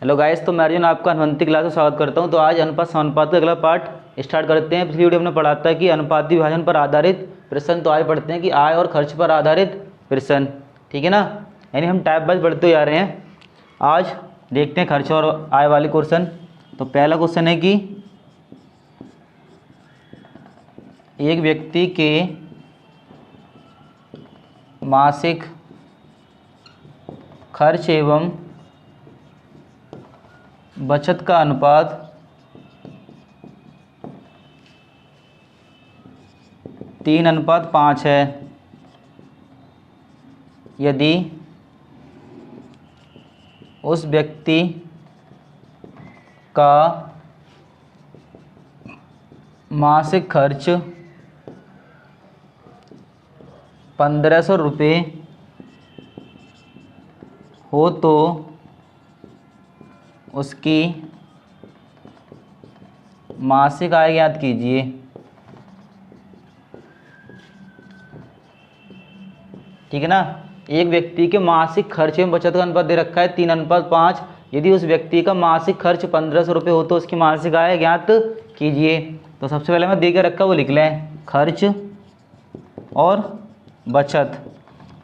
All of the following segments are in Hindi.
हेलो गाइस, तो मैं अर्जुन आपका अनुवंती क्लास में स्वागत करता हूं। तो आज अनुपात समानुपात का अगला पार्ट स्टार्ट करते हैं। पिछली वीडियो हमने पढ़ा था कि अनुपाती विभाजन पर आधारित प्रश्न। तो आज पढ़ते हैं कि आय और खर्च पर आधारित प्रश्न। ठीक है ना, यानी हम टाइप वाइज बढ़ते जा रहे हैं। आज देखते हैं खर्च और आय वाले क्वेश्चन। तो पहला क्वेश्चन है कि एक व्यक्ति के मासिक खर्च एवं बचत का अनुपात 3:5 है। यदि उस व्यक्ति का मासिक खर्च 1500 रुपये हो तो उसकी मासिक आय ज्ञात कीजिए। ठीक है ना, एक व्यक्ति के मासिक खर्च एवं बचत का अनुपात दे रखा है 3:5। यदि उस व्यक्ति का मासिक खर्च 1500 रुपये हो तो उसकी मासिक आय ज्ञात कीजिए। तो सबसे पहले मैं दे के रखा वो लिख लें, खर्च और बचत।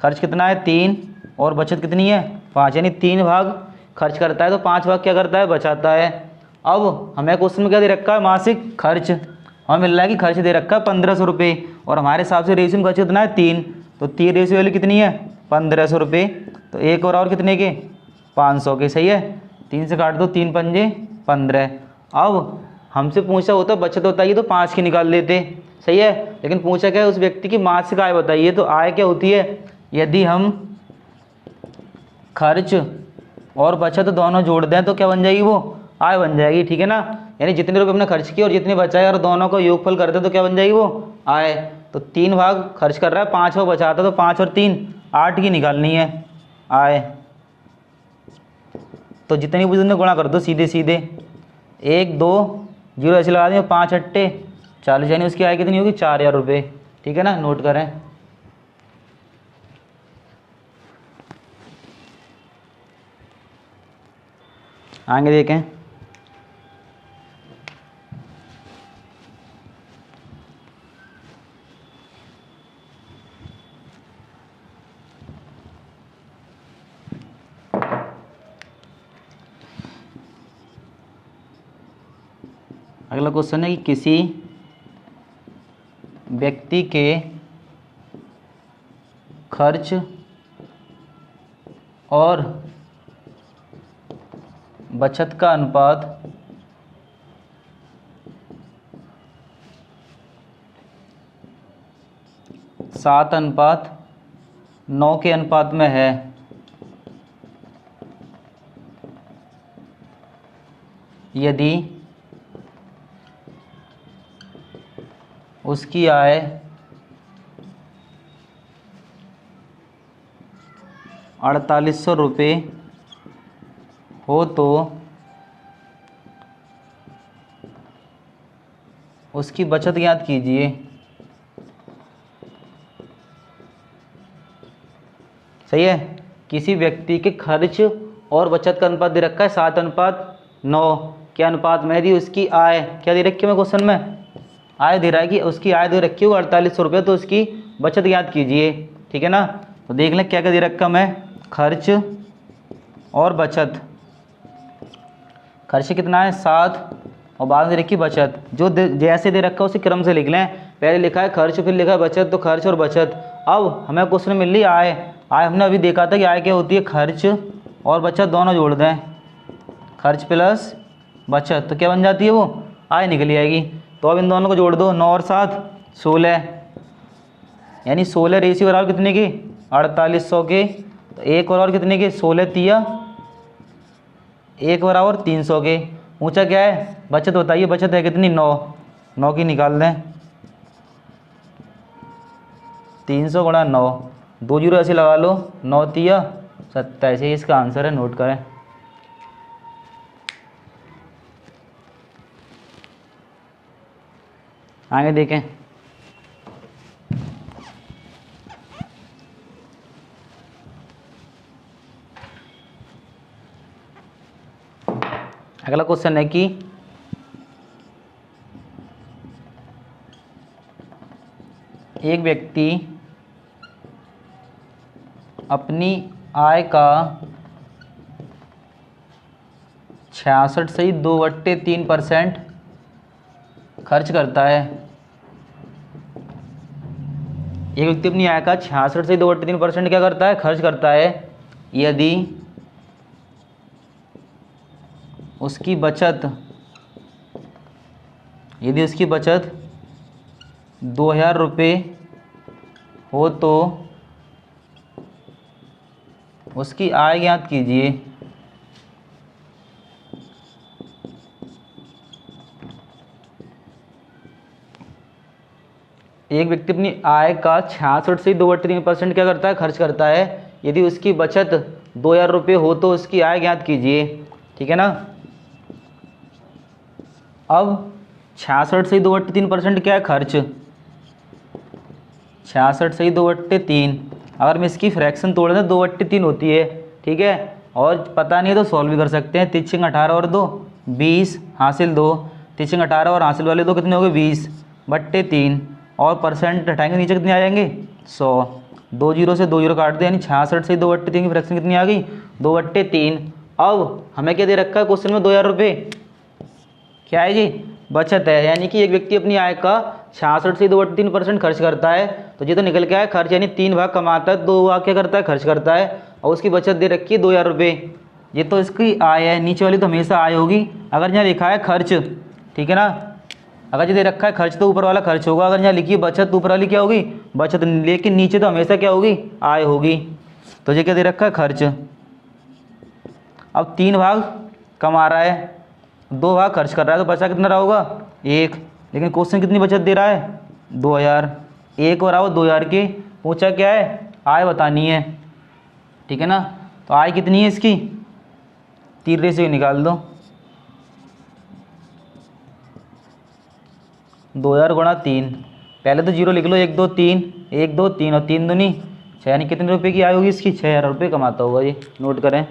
खर्च कितना है 3 और बचत कितनी है 5, यानी 3 भाग खर्च करता है तो 5 भाग क्या करता है बचाता है। अब हमें क्वेश्चन में क्या दे रखा है मासिक खर्च, हमें मिल रहा है कि खर्च दे रखा है 1500 रुपये और हमारे हिसाब से रेशियो में खर्च कितना है 3, तो 3 रेशियो वैल्यू कितनी है 1500 रुपये। तो एक और कितने के 500 के, सही है। 3 से काट दो, 3 पंजे 15। अब हमसे पूछा होता बचत बताइए तो 5 की निकाल लेते, सही है। लेकिन पूछा क्या है उस व्यक्ति की मासिक आय बताइए। तो आय क्या होती है, यदि हम खर्च और बचत दोनों जोड़ दें तो क्या बन जाएगी, वो आय बन जाएगी। ठीक है ना, यानी जितने रुपये हमने खर्च किए और जितने बचाए और दोनों को योगफल करते तो क्या बन जाएगी, वो आय। तो 3 भाग खर्च कर रहा है, 5 भाग बचाता, तो 5 और 3 8 की निकालनी है आय। तो जितनी भी तुमने गुणा कर दो सीधे सीधे, 1 2 0 ऐसे लगा देंगे, 5 8 40, यानी उसकी आय कितनी होगी 4000 रुपये। ठीक है ना, नोट करें। आगे देखें, अगला क्वेश्चन है कि किसी व्यक्ति के खर्च और बचत का अनुपात 7:9 के अनुपात में है। यदि उसकी आय 4800 रुपये हो तो उसकी बचत ज्ञात कीजिए। सही है, किसी व्यक्ति के खर्च और बचत का अनुपात दे रखा है 7:9 के अनुपात में। यदि उसकी आय क्या दे रखी है, मैं क्वेश्चन में आय दे रहा है कि उसकी आय दे रखी है 4800 रुपये, तो उसकी बचत ज्ञात कीजिए। ठीक है ना, तो देख लें क्या क्या दे रखा मैं, खर्च और बचत। खर्च कितना है 7 और बाद में दे रखी बचत। जो जैसे दे रखा है उसे क्रम से लिख लें, पहले लिखा है खर्च फिर लिखा है बचत, तो खर्च और बचत। अब हमें क्वेश्चन मिल रही आय। आय हमने अभी देखा था कि आय क्या होती है, खर्च और बचत दोनों जोड़ दें, खर्च प्लस बचत, तो क्या बन जाती है, वो आय निकली आएगी। तो अब इन दोनों को जोड़ दो, 9 और 7 16, यानी 16 रेशियो बराबर कितने की 4800 के। तो एक और कितने के 16 तिया 1 बराबर 300 के। ऊंचा क्या है बचत बताइए, बचत है कितनी 9 की निकाल दें, 300 गुणा 9, 2 जीरो ऐसे लगा लो, 9 तिया 27, इसका आंसर है, नोट करें। आगे देखें, अगला क्वेश्चन है कि एक व्यक्ति अपनी आय का 66.2/3% खर्च करता है। एक व्यक्ति अपनी आय का 66.2/3% क्या करता है, खर्च करता है। यदि उसकी बचत 2000 रुपये हो तो उसकी आय ज्ञात कीजिए। एक व्यक्ति अपनी आय का 66.2/3% क्या करता है, खर्च करता है। यदि उसकी बचत 2000 रुपये हो तो उसकी आय ज्ञात कीजिए। ठीक है ना। अब 66.2/3% क्या है, खर्च। 66.2/3 अगर मैं इसकी फ्रैक्शन तोड़ दें 2/3 होती है। ठीक है। और पता नहीं है तो सॉल्व भी कर सकते हैं। 3 18 और 2 20 हासिल 2, 3 18 और हासिल वाले 2 कितने हो गए, 20/3 और परसेंट हटाएंगे नीचे कितने आ जाएंगे, 100। 2 जीरो से 2 जीरो काट दे, यानी 66.2/3 की फ्रैक्शन कितनी आ गई, 2/3। अब हमें क्या दे रखा है क्वेश्चन में, 2000 रुपये क्या है जी, बचत है। यानी कि एक व्यक्ति अपनी आय का 66.2/3% खर्च करता है। तो ये तो निकल के आया खर्च, यानी 3 भाग कमाता है, 2 भाग क्या करता है, खर्च करता है। और उसकी बचत दे रखी है 2000 रुपये। ये तो इसकी आय है, नीचे वाली तो हमेशा आय होगी। अगर यहाँ लिखा है खर्च, ठीक है ना, अगर ये दे रखा है खर्च तो ऊपर वाला खर्च होगा। अगर यहाँ लिखी है बचत तो ऊपर वाली क्या होगी, बचत। लेकिन नीचे तो हमेशा क्या होगी, आय होगी। तो ये क्या दे रखा है, खर्च। अब 3 भाग कमा रहा है, 2 भाग खर्च कर रहा है, तो बचा कितना रहा होगा, 1। लेकिन क्वेश्चन कितनी बचत दे रहा है, 2000। 1 और आओ 2000 के, पूछा क्या है, आय बतानी है। ठीक है ना। तो आय कितनी है इसकी, तीसरे से निकाल दो, 2000 गुणा 3। पहले तो जीरो लिख लो, 1 2 3, 1 2 3 और 3 दूनी 6, यानी कितने रुपए की आय होगी इसकी, 6000 रुपये कमाता होगा ये। नोट करें।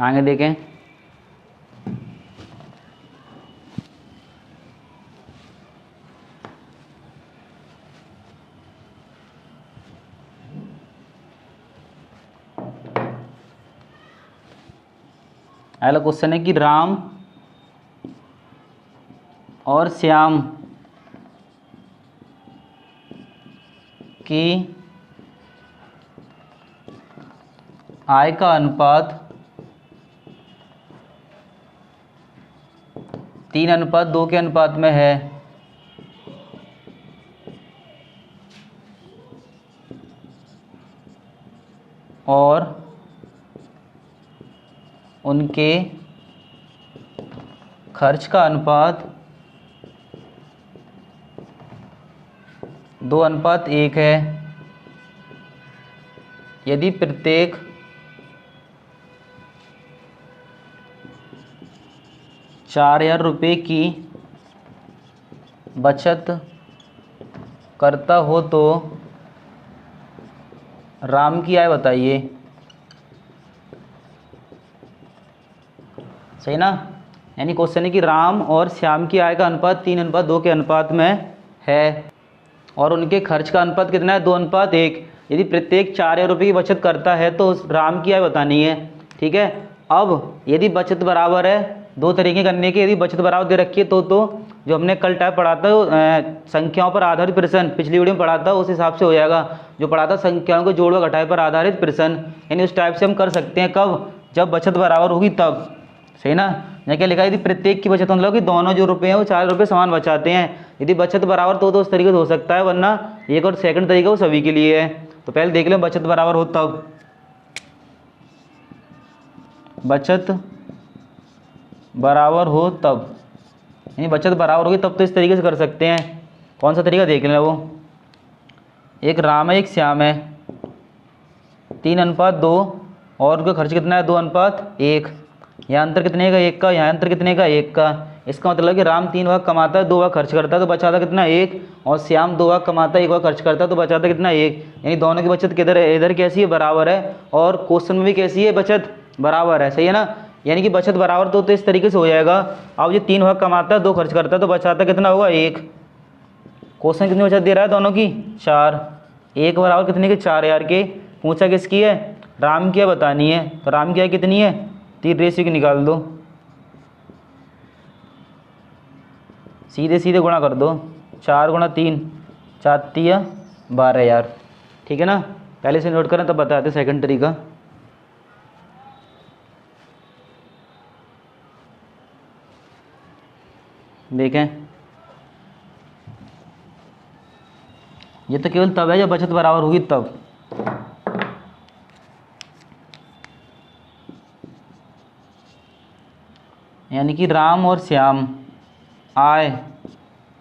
आगे देखें। अगला क्वेश्चन है कि राम और श्याम की आय का अनुपात 3:2 के अनुपात में है। और उनके खर्च का अनुपात 2:1 है। यदि प्रत्येक 4000 रुपये की बचत करता हो तो राम की आय बताइए। सही ना। यानी क्वेश्चन है कि राम और श्याम की आय का अनुपात 3:2 के अनुपात में है और उनके खर्च का अनुपात कितना है, 2:1। यदि प्रत्येक 4000 रुपये की बचत करता है तो उस राम की आय बतानी है। ठीक है। अब यदि बचत बराबर है, 2 तरीके करने के। यदि बचत बराबर दे रखी है तो जो हमने कल टाइप पढ़ा था संख्याओं पर आधारित प्रश्न, पिछली वीडियो में पढ़ा था, उस हिसाब से हो जाएगा। जो पढ़ा था संख्याओं को जोड़ व घटाए पर आधारित प्रश्न, यानी उस टाइप से हम कर सकते हैं। कब, जब बचत बराबर होगी तब। सही ना। यहाँ क्या लिखा है, यदि प्रत्येक की बचत, मतलब कि दोनों जो रुपए हैं वो 4000 रुपये समान बचाते हैं। यदि बचत बराबर तो उस तरीके से हो सकता है, वरना एक और सेकंड तरीका वो सभी के लिए है। तो पहले देख लें बचत बराबर हो तब। बचत बराबर हो तब, यानी बचत बराबर होगी तब तो इस तरीके से कर सकते हैं। कौन सा तरीका देख लें वो। एक राम है, एक श्याम है, 3:2 और उनका खर्च कितना है, 2:1। यहाँ अंतर कितने का, 1 का। यहाँ अंतर कितने का, 1 का। इसका मतलब कि राम 3 भाग कमाता है, 2 भाग खर्च करता है, तो बचाता कितना 1, और श्याम 2 भाग कमाता है, 1 भाग खर्च करता है, तो बचाता कितना 1। यानी दोनों की बचत किधर है, इधर कैसी है, बराबर है, और क्वेश्चन में भी कैसी है, बचत बराबर है, सही है ना। यानी कि बचत बराबर तो इस तरीके से हो जाएगा। अब ये 3 भाग कमाता है, 2 खर्च करता है, तो बचाता कितना होगा 1। क्वेश्चन कितनी बचत दे रहा है दोनों की 4, 1 बराबर कितने के 4 यार के। पूछा किसकी है, राम की है, बतानी है, तो राम की है कितनी है 3 रेशियो की निकाल दो, सीधे सीधे गुणा कर दो, 4 गुणा 3, 4 3 12 यार, ठीक है ना। पहले से नोट करें तब बताते सेकंड तरीका। देखें, ये तो केवल तब है जब बचत बराबर होगी तब। यानी कि राम और श्याम आय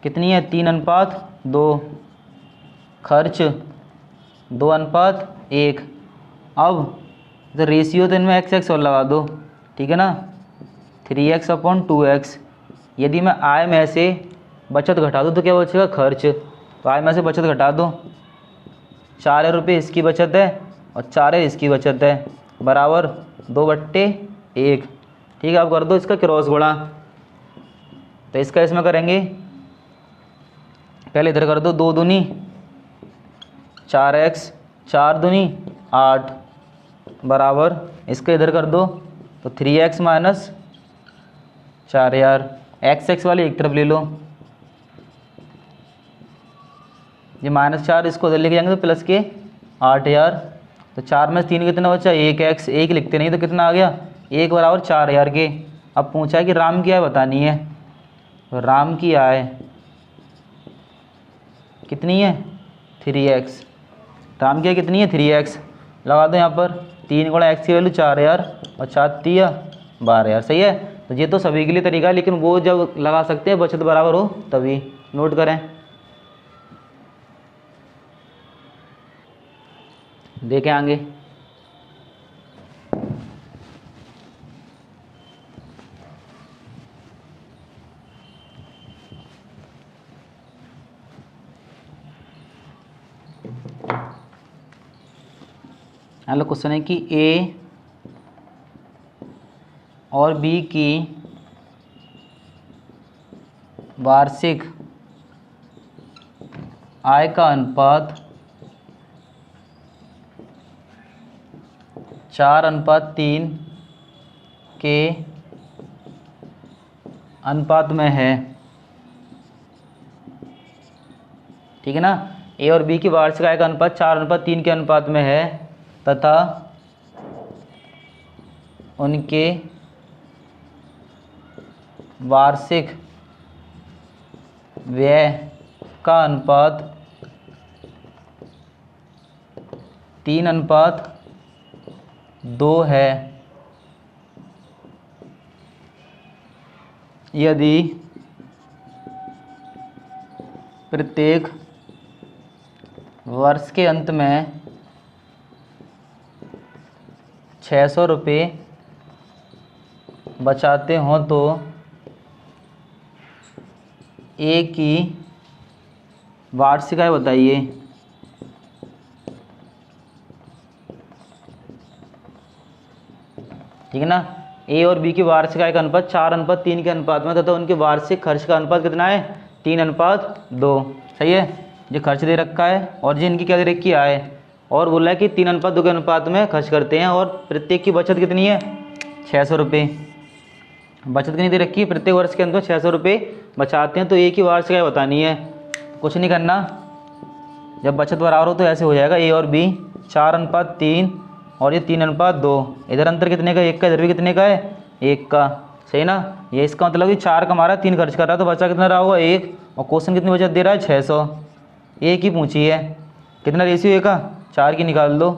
कितनी है 3:2, खर्च 2:1। अब तो रेशियो तो इनमें x और लगा दो, ठीक है ना, 3x/2x। यदि मैं आय में से बचत घटा दूँ तो क्या बचेगा, खर्च। तो आय में से बचत घटा दो, 4 रुपये इसकी बचत है और 4 इसकी बचत है, बराबर 2/1। ठीक है, अब कर दो इसका क्रॉस गुणा। तो इसका इसमें करेंगे, पहले इधर कर दो, 2 दूनी 4x, 4 दूनी 8, बराबर इसका इधर कर दो तो 3x माइनस 4 यार। x वाले एक तरफ ले लो, ये -4 इसको उधर लेके जाएंगे तो प्लस के 8 यार। तो 4 में 3 कितना बचा, 1x, 1 लिखते नहीं तो कितना आ गया 1 बराबर 4 यार के। अब पूछा है कि राम की आय बतानी है, तो राम की आय कितनी है 3x, राम की आय कितनी है 3x, लगा दो यहाँ पर 3 गुणा x की वैल्यू 4 यार और 4 3 12 यार, सही है। तो ये तो सभी के लिए तरीका है, लेकिन वो जब लगा सकते हैं बचत बराबर हो तभी। नोट करें, देखें आगे। हेलो, क्वेश्चन है कि ए और बी की वार्षिक आय का अनुपात 4:3 के अनुपात में है, ठीक है ना। ए और बी की वार्षिक आय का अनुपात 4:3 के अनुपात में है तथा उनके वार्षिक व्यय का अनुपात 3:2 है यदि प्रत्येक वर्ष के अंत में 600 रुपये बचाते हों तो ए की वार्षिक आय बताइए। ठीक है ना, ए और बी की वार्षिक आय का अनुपात 4:3 के अनुपात में तथा उनके वार्षिक खर्च का अनुपात कितना है 3:2, सही है। जो खर्च दे रखा है और जो इनकी क्या दे रखी है आय, और बोला है कि 3:2 के अनुपात में खर्च करते हैं और प्रत्येक की बचत कितनी है 600 रुपये। बचत कितनी दे रखी है, प्रत्येक वर्ष के अंदर 600 रुपये बचाते हैं, तो ए की वार्षिक आय बतानी है। कुछ नहीं करना, जब बचत बराबर हो तो ऐसे हो जाएगा, ए और बी 4:3 और ये 3:2, इधर अंतर कितने का 1 का, इधर भी कितने का है 1 का, सही ना। ये इसका मतलब कि 4 कमा रहा है 3 खर्च कर रहा है, तो बचा कितना रहा होगा 1, और क्वेश्चन कितनी बचत दे रहा है 600। ए की पूछी है, कितना रेशियो ए का 4 की निकाल दो,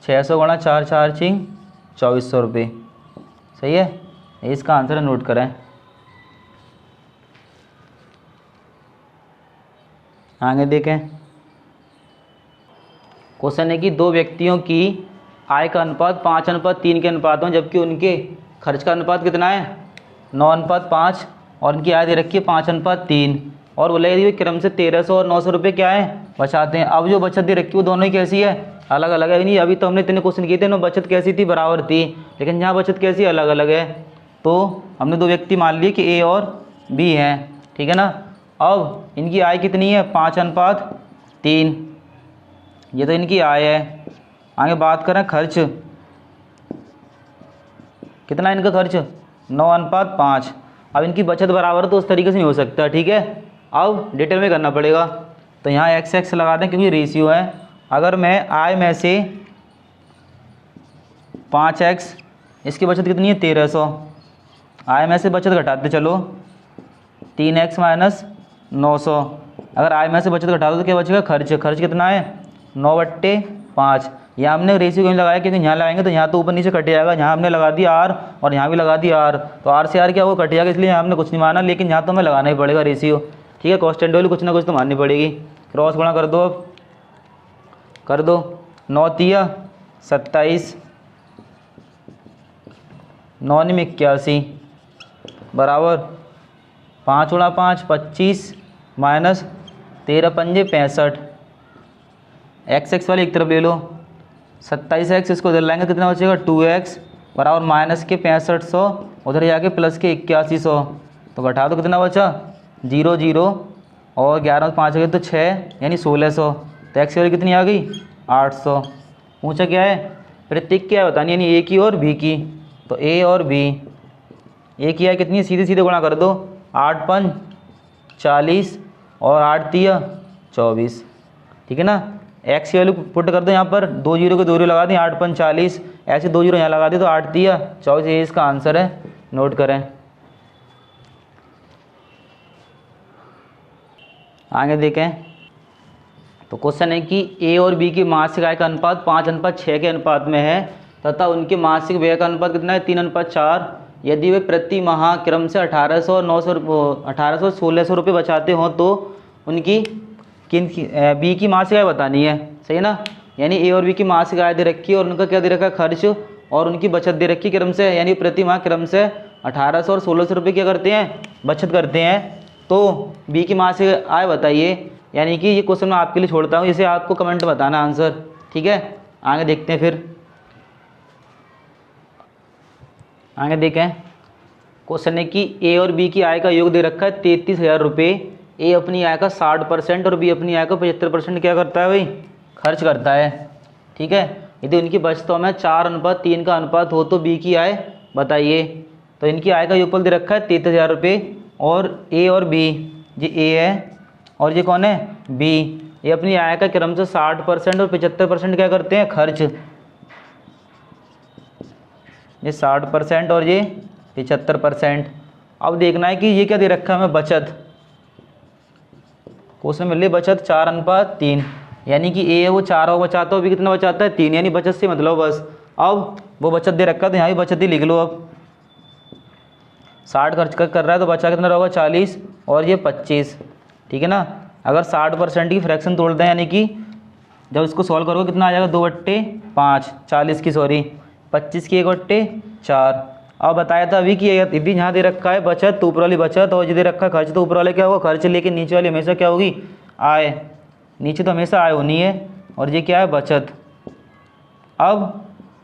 600 गुणा 4 4 6 2400 रुपये, सही है। इसका आंसर नोट करें। आगे देखें, क्वेश्चन है कि दो व्यक्तियों की आय का अनुपात 5:3 के अनुपात में, जबकि उनके खर्च का अनुपात कितना है 9:5 और इनकी आय दे रखी है 5:3 और बोला यदि क्रम से 1300 और 900 रुपये क्या है बचाते हैं। अब जो बचत दे रखी है वो दोनों ही कैसी है, अलग अलग है। नहीं अभी तो हमने इतने क्वेश्चन किए थे ना, बचत कैसी थी, बराबर थी, लेकिन यहाँ बचत कैसी अलग अलग है। तो हमने दो व्यक्ति मान लिए कि ए और बी हैं, ठीक है ना। अब इनकी आय कितनी है 5:3, ये तो इनकी आय है। आगे बात करें खर्च, कितना इनका खर्च 9:5। अब इनकी बचत बराबर तो उस तरीके से नहीं हो सकता, ठीक है। अब डिटेल में करना पड़ेगा, तो यहाँ x लगा दें क्योंकि रेशियो है। अगर मैं आय में से 5x, इसकी बचत कितनी है 1300, आय में से बचत घटाते चलो 3x माइनस 900। अगर आय में से बचत घटा दो तो क्या बचेगा खर्च, खर्च कितना है 9/5। यहाँ हमने रेशियो क्यों लगाया, क्योंकि यहाँ लगाएंगे तो यहाँ तो ऊपर नीचे कट जाएगा। यहाँ हमने लगा दिया r और यहाँ भी लगा दिया r, तो r से r क्या वो कट जाएगा, इसलिए यहाँ हमने कुछ नहीं माना, लेकिन यहाँ तो हमें लगाना ही पड़ेगा रेशियो, ठीक है। कांस्टेंट वैल्यू कुछ ना कुछ तो माननी पड़ेगी। क्रॉस गुणा कर दो, अब कर दो 9×3 27, 9×9 81 बराबर 5×5 25 माइनस 13×5 65। x वाले एक तरफ ले लो, 27x इसको उधर लाएंगे कितना बचेगा 2x बराबर माइनस के 6500, उधर जाके प्लस के 8100, तो घटा दो कितना बचा 0 0 और 11 5 गए तो 6 यानी 1600। तो x वाली कितनी आ गई 800। पूछा क्या है प्रतीक क्या है बतानी, यानी ए की और बी की। तो ए और बी, ए की आय कितनी है सीधे सीधे गुणा कर दो, 8×5 40 और 8×3 24, ठीक है ना। एक्स की वैल्यू पुट कर दो यहाँ पर, 2 जीरो के 2 जीरो लगा दें, 8×5 40, ऐसे 2 जीरो यहाँ लगा दिए तो 8×3 24, ये इसका आंसर है, नोट करें। आगे देखें तो क्वेश्चन है कि ए और बी की मासिक आय का अनुपात 5:6 के अनुपात में है तथा उनके मासिक व्यय का अनुपात कितना है 3:4। यदि वे प्रति माह क्रम से 1800 और 1600 रुपये बचाते हों तो उनकी बी की मासिक आय बतानी है, सही है ना। यानी ए और बी की मासिक आय दे रखी है और उनका क्या दे रखा है खर्च, और उनकी बचत दे रखी क्रम से, यानी प्रति माह क्रम से 1800 और 1600 रुपये क्या करते हैं बचत करते हैं। तो बी की मासिक आय बताइए, यानी कि ये क्वेश्चन मैं आपके लिए छोड़ता हूँ, इसे आपको कमेंट में बताना आंसर, ठीक है। आगे देखते हैं, फिर आगे देखें क्वेश्चन है कि ए और बी की आय का योग दे रखा है 33,000 रुपये। ए अपनी आय का 60% और बी अपनी आय का 75% क्या करता है भाई खर्च करता है, ठीक है। यदि उनकी बचतों में 4:3 का अनुपात हो तो बी की आय बताइए। तो इनकी आय का योगफल दे रखा है 33,000 रुपये, और ए और बी, ये ए है और ये कौन है बी, ये अपनी आय का क्रम से 60% और 75% क्या करते हैं खर्च, ये 60% और ये 75%। अब देखना है कि ये क्या दे रखा है हमें बचत, क्वेश्चन मिल रही बचत 4:3, यानी कि ए है वो 4 बचाता है, भी कितना बचाता है 3, यानी बचत से मतलब बस। अब वो बचत दे रखा है तो यहाँ भी बचत ही लिख लो। अब 60 खर्च कर रहा है तो बचा कितना रहेगा 40 और ये 25, ठीक है ना। अगर 60% की फ्रैक्शन तोड़ दें, यानी कि जब इसको सॉल्व करोगे कितना आ जाएगा 2/5, 40 की सॉरी 25 की 1/4। अब बताया था अभी कि यदि यहाँ दे रखा है बचत तो ऊपर वाली बचत, और यदि रखा है खर्च तो ऊपर वाले क्या होगा खर्च, लेकिन नीचे वाली हमेशा क्या होगी आय, नीचे तो हमेशा आय होनी है, और ये क्या है बचत। अब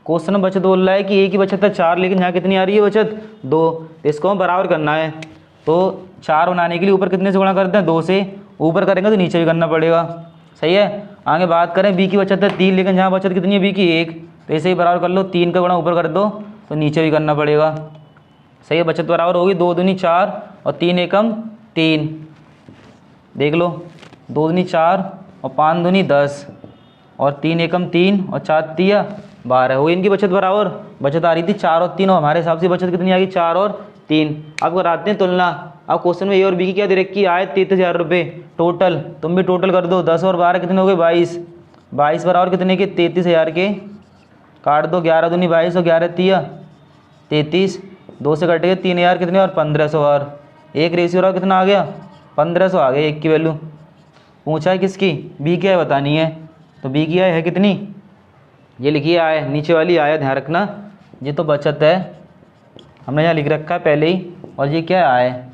क्वेश्चन में बचत बोल रहा है कि ए की बचत है 4, लेकिन यहाँ कितनी आ रही है बचत 2, तो इसको हम बराबर करना है। तो 4 बनाने के लिए ऊपर कितने से गुणा करते हैं 2 से, ऊपर करेंगे तो नीचे भी करना पड़ेगा, सही है। आगे बात करें बी की बचत है 3, लेकिन यहाँ बचत कितनी है बी की 1, तो ऐसे ही बराबर कर लो, 3 का गुणा ऊपर कर दो तो नीचे भी करना पड़ेगा, सही है। बचत बराबर होगी 2 दूनी 4 और 3 एकम 3, देख लो 2 दूनी 4 और 5 दूनी 10 और 3 एकम 3 और 4 3 12 हो, इनकी बचत बराबर। बचत आ रही थी 4 और 3, और हमारे हिसाब से बचत कितनी आ गई 4 और 3। अब कराते हैं तुलना। अब क्वेश्चन में ए और बी की क्या दे रखी आय 33,000 रुपये टोटल, तुम भी टोटल कर दो, 10 और 12 कितने हो गए 22, 22 बराबर कितने के 33,000 के, काट दो 11 दूनी 22 और 11 3 33, 2 से कटेगा 3,000 कितने और 1500, और एक रेशियो रहा कितना आ गया 1500 आ गया एक की वैल्यू। पूछा है किसकी बी की आय बतानी है, तो बी की आय है कितनी, ये लिखिए आय, नीचे वाली आय ध्यान रखना, ये तो बचत है हमने यहाँ लिख रखा है पहले ही। और ये क्या है आय।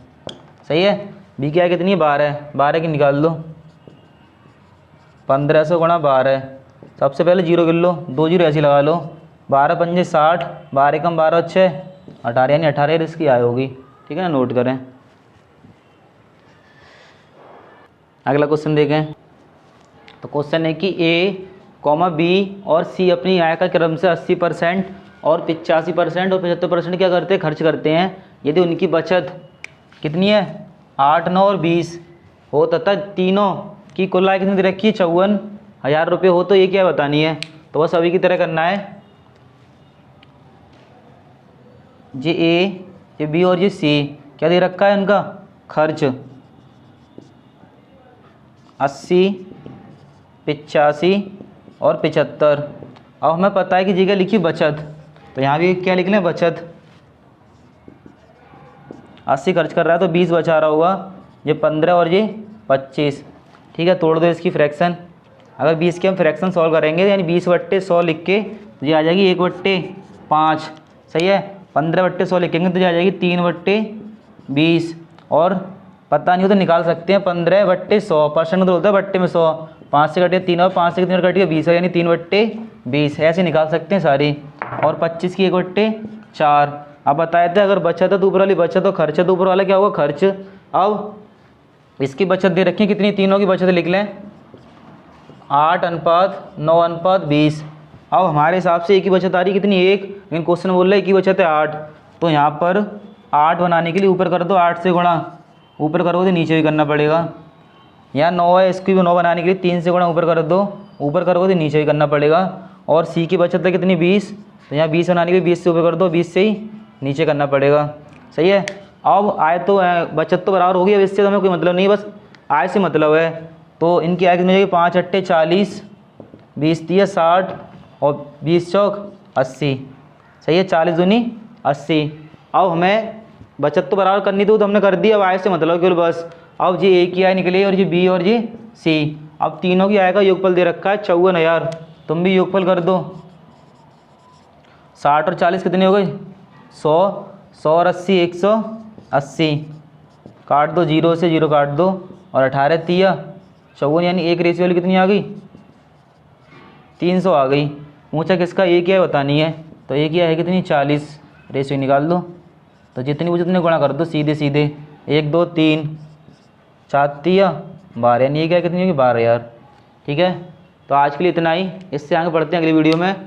सही है। बी क्या है कितनी है 12 है, 12 की निकाल लो। 1500 गुणा 12। सबसे पहले जीरो गिन लो, 2 जीरो ऐसी लगा लो। 12 पंजे 60, 12 कम 12 6 18, यानी 18 इसकी आय होगी। ठीक है ना, नोट करें। अगला क्वेश्चन देखें। तो क्वेश्चन है कि ए कॉमा बी और सी अपनी आय का क्रम से 80% और 85% और 75% क्या करते हैं, खर्च करते हैं। यदि उनकी बचत कितनी है 8, 9 और 20 हो तथा तीनों की कुल आय कितनी दे रखी है 54,000 रुपये हो, तो ये क्या बतानी है। तो बस अभी की तरह करना है। ये ए, ये बी और ये सी क्या दे रखा है, उनका खर्च 80, 85 और 75। अब हमें पता है कि जी क्या लिखी बचत, तो यहाँ भी क्या लिख लें बचत। 80 खर्च कर रहा है तो 20 बचा रहा होगा, ये 15 और ये 25। ठीक है, तोड़ दो इसकी फ्रैक्शन। अगर 20 के हम फ्रैक्शन सॉल्व करेंगे यानी 20/100 लिख के तो ये आ जाएगी 1/5। सही है। 15/100 लिखेंगे तो ये आ जाएगी 3/20। और पता नहीं हो तो निकाल सकते हैं 15/100। परसेंट तो होता है बट्टे में 100, 5 से कटिए 3 और 5 से कितने कट गया 20 यानी 3/20 ऐसे निकाल सकते हैं सारी। और 25 की 1/4। अब बताए थे अगर बचत है तो ऊपर वाली बचत और खर्च है तो ऊपर वाला क्या होगा खर्च। अब इसकी बचत दे रखी है कितनी, तीनों की बचत लिख लें 8:9:20। अब हमारे हिसाब से एक ही बचत आ रही है कितनी 1, लेकिन क्वेश्चन बोल रहा है एक ही बचत है 8। तो यहाँ पर 8 बनाने के लिए ऊपर कर दो 8 से गुणा, ऊपर करोगे तो नीचे भी करना पड़ेगा। यहाँ 9 है, इसकी भी 9 बनाने के लिए 3 से गुणा ऊपर कर दो, ऊपर करोगे तो नीचे भी करना पड़ेगा। और सी की बचत है कितनी 20, तो यहाँ 20 बनाने के लिए 20 से ऊपर कर दो, 20 से ही नीचे करना पड़ेगा। सही है। अब आय तो बचत तो बराबर होगी, अब इससे तो हमें कोई मतलब नहीं, बस आय से मतलब है। तो इनकी आय कितनी हो जाएगी 5 8 40, 20 30 60 और 20 चौक 80। सही है, 40 दूनी 80। अब हमें बचत तो बराबर करनी थी तो हमने कर दी, अब आय से मतलब केवल बस। अब ये ए की आय निकली और ये बी और ये सी। अब तीनों की आय का योगफल दे रखा है 54,000। तुम भी योगफल कर दो। 60 और 40 कितने हो गए 100, 100 और 80 180। काट दो, 0 से 0 काट दो और 18 3 54, यानी एक रेशियो वाली कितनी आ गई 300 आ गई। ऊंचा किसका ए की आय बतानी है, तो ए की आय है कितनी 40, रेशियो निकाल दो। तो जितनी वो जितने गुणा कर दो सीधे सीधे, 1 2 3 4 3 12, यानी ये क्या कितनी होगी 12,000। ठीक है, तो आज के लिए इतना ही। इससे आगे बढ़ते हैं अगली वीडियो में।